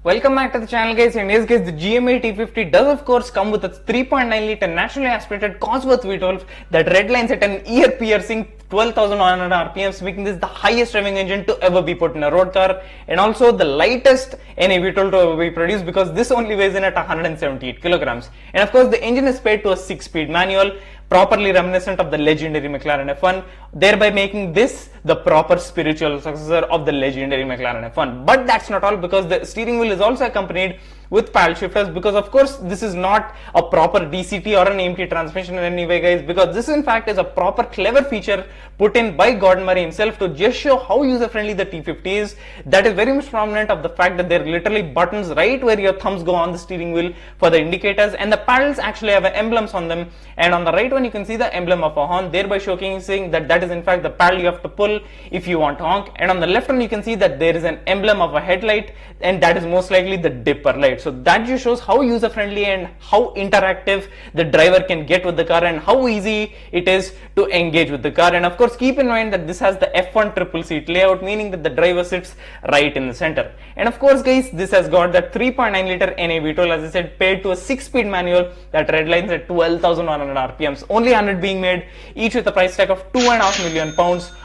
Welcome back to the channel, guys. In this case, the Gma T.50 does of course come with a 3.9 litre naturally aspirated cosworth V12 that redlines at an ear-piercing 12,100 RPMs, making this the highest driving engine to ever be put in a road car, and also the lightest NA V12 to ever be produced, because this only weighs in at 178 kilograms. And of course, the engine is paired to a 6-speed manual, properly reminiscent of the legendary McLaren F1, thereby making this the proper spiritual successor of the legendary McLaren F1. But that's not all, because the steering wheel is also accompanied with paddle shifters, because of course this is not a proper DCT or an AMT transmission in any way, guys, because this in fact is a proper clever feature put in by Gordon Murray himself to just show how user friendly the T50 is. That is very much prominent of the fact that there are literally buttons right where your thumbs go on the steering wheel for the indicators, and the paddles actually have emblems on them, and on the right one you can see the emblem of a horn, thereby showcasing that that is in fact the paddle you have to pull if you want to honk. And on the left one you can see that there is an emblem of a headlight, and that is most likely the dipper light. So that just shows how user friendly and how interactive the driver can get with the car, and how easy it is to engage with the car. And of course, keep in mind that this has the F1 triple seat layout, meaning that the driver sits right in the center. And of course, guys, this has got that 3.9 litre NA V12, as I said, paired to a 6-speed manual that redlines at 12,100 RPMs, only 100 being made, each with a price tag of £2.5 million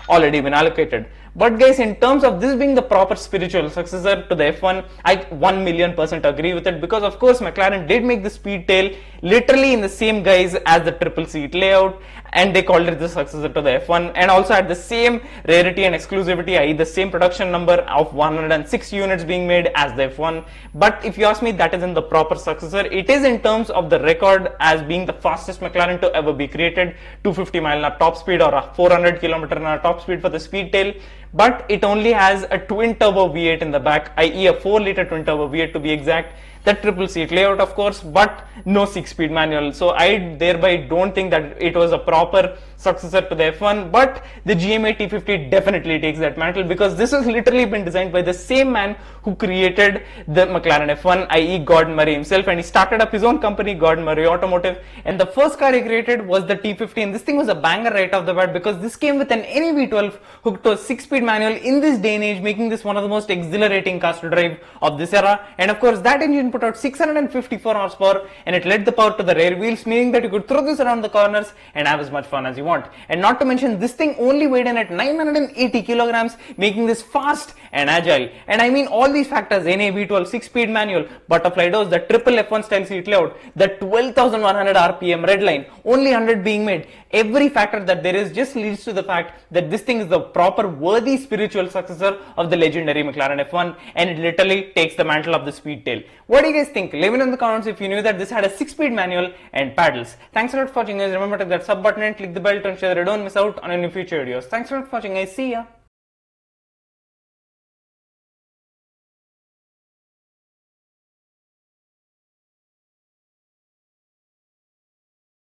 already been allocated. But guys, in terms of this being the proper spiritual successor to the F1, I 1,000,000% agree with it, because of course McLaren did make the speedtail literally in the same guise as the triple seat layout, and they called it the successor to the F1, and also had the same rarity and exclusivity, i.e. the same production number of 106 units being made as the F1. But if you ask me, that isn't the proper successor. It is in terms of the record as being the fastest McLaren to ever be created, 250 mile/h top speed or a 400 km/h top speed for the speedtail. But it only has a twin turbo V8 in the back, i.e. a 4 litre twin turbo V8 to be exact, the triple seat layout of course, but no 6-speed manual. So I thereby don't think that it was a proper successor to the F1, but the Gma T50 definitely takes that mantle, because this has literally been designed by the same man who created the McLaren F1, i.e. Gordon Murray himself, and he started up his own company, Gordon Murray Automotive, and the first car he created was the T50, and this thing was a banger right off the bat, because this came with an NA V12 hooked to a 6-speed manual in this day and age, making this one of the most exhilarating cars to drive of this era. And of course, that engine put out 654 horsepower, and it led the power to the rear wheels, meaning that you could throw this around the corners and have as much fun as you want. And not to mention, this thing only weighed in at 980 kilograms, making this fast and agile. And I mean all these factors: NA V12, 6-speed manual, butterfly doors, the triple F1 style seat layout, the 12,100 RPM red line, only 100 being made. Every factor that there is just leads to the fact that this thing is the proper worthy spiritual successor of the legendary McLaren F1, and it literally takes the mantle of the speedtail. What do you guys think? Leave it in the comments if you knew that this had a 6-speed manual and paddles. Thanks a lot for watching, guys. Remember to hit that sub button and click the bell to ensure that you don't miss out on any future videos. Thanks a lot for watching, guys. See ya.